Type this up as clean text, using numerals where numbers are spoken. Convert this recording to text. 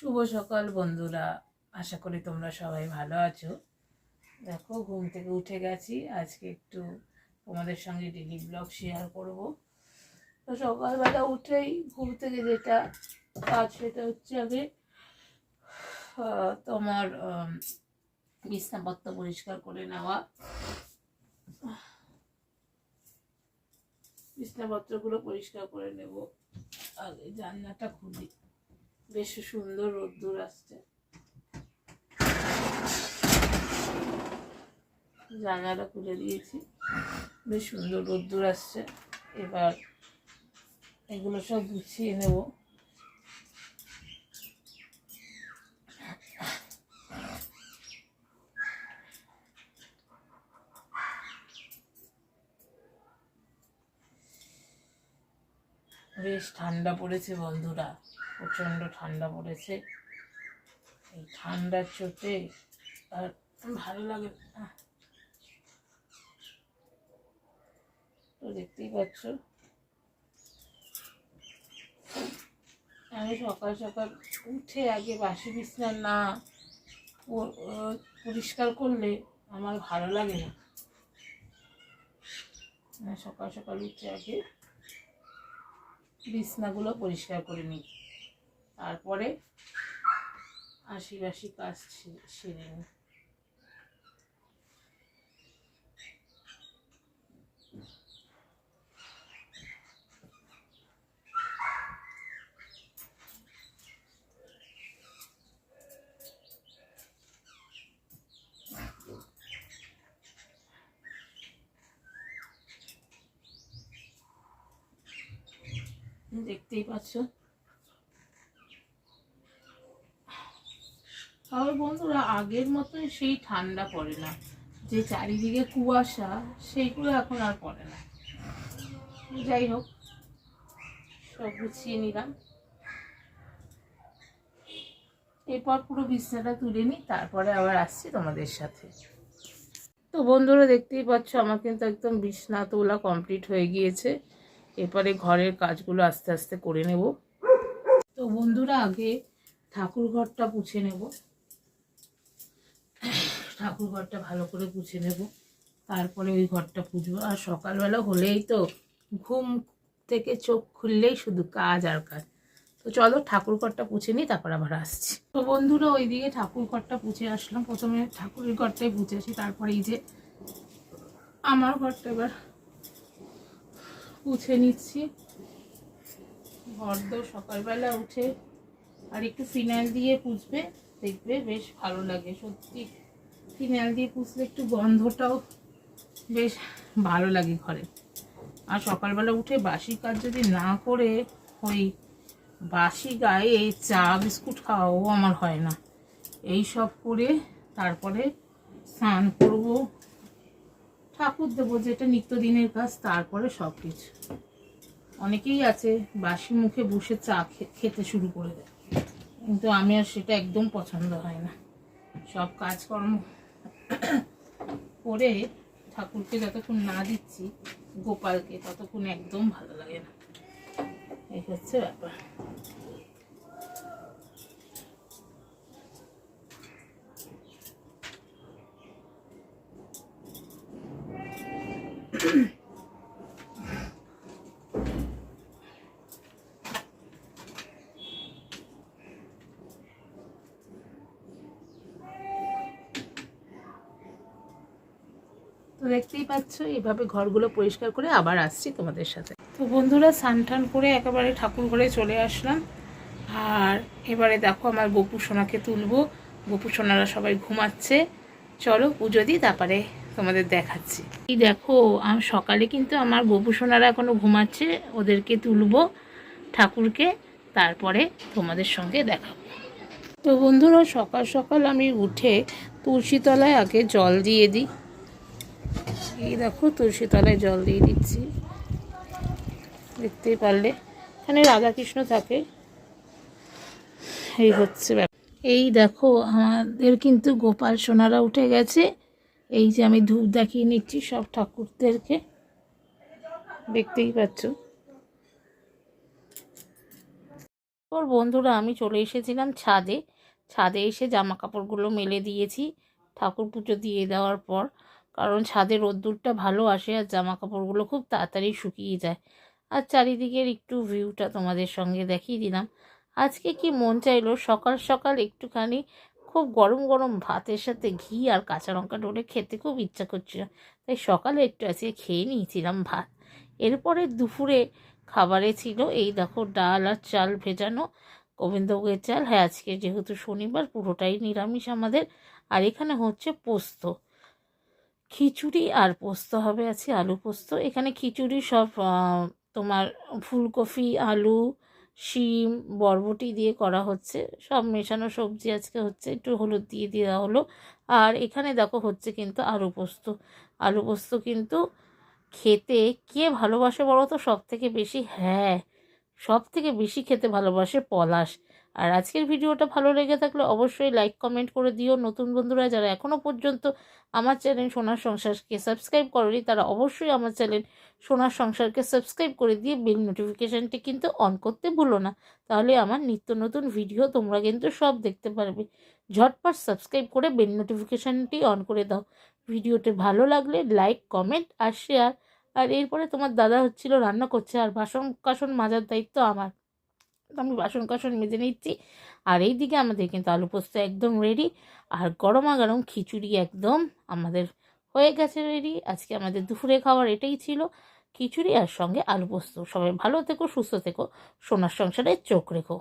শুভ সকাল বন্ধুরা, আশা করি তোমরা সবাই ভালো আছো। দেখো, ঘুম থেকে উঠে গেছি। আজকে একটু তোমাদের সঙ্গে ডেইলি ব্লগ শেয়ার করব। তো সকালবেলা উঠেই ঘুম থেকে যেটা কাজ সেটা হচ্ছে আগে তোমার বিছানাপত্র পরিষ্কার করে নেওয়া। বিছানাপত্রগুলো পরিষ্কার করে নেব। আগে জানলাটা খুলি, বেশ সুন্দর রোদ্দুর আসছে। জানলাটা খুলে দিয়েছি, বেশ সুন্দর রোদ্দুর আসছে। এবার এগুলো সব গুছিয়ে নেব। বেশ ঠান্ডা পড়েছে বন্ধুরা, প্রচণ্ড ঠান্ডা পড়েছে। এই ঠান্ডার চোটে আর ভালো লাগে না। তো দেখতেই পাচ্ছ, আমি সকাল সকাল উঠে আগে বাসি বিছানা না পরিষ্কার করলে আমার ভালো লাগে না। সকাল সকাল উঠে আগে বিছানাগুলো পরিষ্কার করে নিই, তারপরে আশি কাজ সেরে নিই। দেখতেই পাচ্ছ। তাহলে বন্ধুরা, আগের মতন সেই ঠান্ডা পড়ে না, যে চারিদিকে কুয়াশা সেইগুলো এখন আর পড়ে না। যাই হোক, সব গুছিয়ে নিলাম। এরপর পুরো বিছানাটা তুলে নিই, তারপরে আবার আসছি তোমাদের সাথে। তো বন্ধুরা, দেখতেই পাচ্ছ আমার কিন্তু একদম বিছানা তোলা কমপ্লিট হয়ে গিয়েছে। এরপরে ঘরের কাজগুলো আস্তে আস্তে করে নেব। তো বন্ধুরা, আগে ঠাকুর ঘরটা পুছে নেব। ঠাকুর ঘরটা ভালো করে পুছে নেব, তারপরে ওই ঘরটা পুছবো। আর সকালবেলা হলেই তো ঘুম থেকে চোখ খুললেই শুধু কাজ আর কাজ। তো চলো ঠাকুর ঘরটা পুছে নিই, তারপর আবার আসছি। তো বন্ধুরা, ওইদিকে ঠাকুর ঘরটা পুছে আসলাম। প্রথমে ঠাকুরের ঘরটাই পুছেছি, তারপরে এই যে আমার ঘরটা এবার পুছে নিচ্ছি। ঘর তো সকালবেলা উঠে আর একটু ফিনাইল দিয়ে পুছবে, দেখবে বেশ ভালো লাগে। সত্যি ফিনাইল দিয়ে পুছলে একটু গন্ধটাও বেশ ভালো লাগে ঘরে। আর সকালবেলা উঠে বাসি কাজ যদি না করে ওই বাসি গায়ে চা বিস্কুট খাওয়াও আমার হয় না। এই সব করে তারপরে স্নান করব, ঠাকুর দেবো, যেটা নিত্যদিনের কাজ, তারপরে সব কিছু। অনেকেই আছে বাসি মুখে বসে চা খেতে শুরু করে দেয়, কিন্তু আমি আর সেটা একদম পছন্দ হয় না। সব কাজকর্ম করে ঠাকুরকে যতক্ষণ না দিচ্ছি, গোপালকে, ততক্ষণ একদম ভালো লাগে না। এই হচ্ছে ব্যাপার। তো দেখতেই পাচ্ছ, এইভাবে ঘরগুলো পরিষ্কার করে আবার আসছি তোমাদের সাথে। তো বন্ধুরা, স্নান টান করে একেবারে ঠাকুর ঘরে চলে আসলাম। আর এবারে দেখো আমার গোপু সোনাকে তুলবো। গোপু সোনারা সবাই ঘুমাচ্ছে। চলো পুজো দিই, তারপরে তোমাদের দেখাচ্ছি। এই দেখো, সকালে কিন্তু আমার গোপু সোনারা এখনো ঘুমাচ্ছে। ওদেরকে তুলবো ঠাকুরকে, তারপরে তোমাদের সঙ্গে দেখাবো। তো বন্ধুরা, সকাল সকাল আমি উঠে তুলসী তলায় আগে জল দিয়ে দিই। এই দেখো, তুলসী তলায় জল দিয়ে দিচ্ছি। দেখতেই পারলে এখানে রাধাকৃষ্ণ থাকে। এই হচ্ছে ব্যাপার। এই দেখো, আমাদের কিন্তু গোপাল সোনারা উঠে গেছে। এই যে আমি ধূপ দেখিয়ে নিচ্ছি সব ঠাকুরদেরকে, দেখতেই পাচ্ছ। ওর বন্ধুরা আমি চলে এসেছিলাম ছাদে। ছাদে এসে জামা কাপড়গুলো মেলে দিয়েছি ঠাকুর পুজো দিয়ে দেওয়ার পর, কারণ ছাদে রোদ্দুরটা ভালো আসে আর জামা কাপড়গুলো খুব তাড়াতাড়ি শুকিয়ে যায়। আর চারিদিকের একটু ভিউটা তোমাদের সঙ্গে দেখিয়ে দিলাম। আজকে কি মন চাইলো সকাল সকাল একটুখানি খুব গরম গরম ভাতের সাথে ঘি আর কাঁচা লঙ্কা ডলে খেতে খুব ইচ্ছা করছিল, তাই সকালে একটু আজকে খেয়ে নিয়েছিলাম ভাত। এরপরে দুপুরে খাবারে ছিল এই দেখো ডাল আর চাল ভেজানো, গোবিন্দভোগের চাল। হ্যাঁ, আজকে যেহেতু শনিবার পুরোটাই নিরামিষ আমাদের। আর এখানে হচ্ছে পোস্ত, খিচুড়ি আর পোস্ত হবে আজকে, আলু পোস্ত। এখানে খিচুড়ি সব তোমার ফুলকপি, আলু, শিম, বরবটি দিয়ে করা হচ্ছে, সব মেশানো সবজি আজকে হচ্ছে, একটু হলুদ দিয়ে দেওয়া হলো। আর এখানে দেখো হচ্ছে কিন্তু আলু পোস্ত। আলু পোস্ত কিন্তু খেতে কে ভালোবাসে বলো তো সব থেকে বেশি? হ্যাঁ, সব থেকে বেশি খেতে ভালোবাসে পলাশ। আর আজকের ভিডিওটা ভালো লেগে থাকলে অবশ্যই লাইক কমেন্ট করে দিও। নতুন বন্ধুরা যারা এখনও পর্যন্ত আমার চ্যানেল সোনার সংসারকে সাবস্ক্রাইব করেনি তারা অবশ্যই আমার চ্যানেল সোনার সংসারকে সাবস্ক্রাইব করে দিয়ে বেল নোটিফিকেশানটি কিন্তু অন করতে ভুলো না, তাহলে আমার নিত্য নতুন ভিডিও তোমরা কিন্তু সব দেখতে পারবে। ঝটপট সাবস্ক্রাইব করে বেল নোটিফিকেশানটি অন করে দাও। ভিডিওটি ভালো লাগলে লাইক কমেন্ট আর শেয়ার। আর এরপরে তোমার দাদা হচ্ছিল রান্না করছে, আর বাসন কাসন মাজার দায়িত্ব আমার, তো আমি বাসন কাসন মেজে নিচ্ছি। আর এই দিকে আমাদের কিন্তু আলু পোস্ত একদম রেডি, আর গরমা গরম খিচুড়ি একদম আমাদের হয়ে গেছে রেডি। আজকে আমাদের দুপুরে খাবার এটাই ছিল, খিচুড়ি আর সঙ্গে আলু পোস্ত। সবাই ভালো থেকো, সুস্থ থেকো, সোনার সংসারে চোখ রেখো।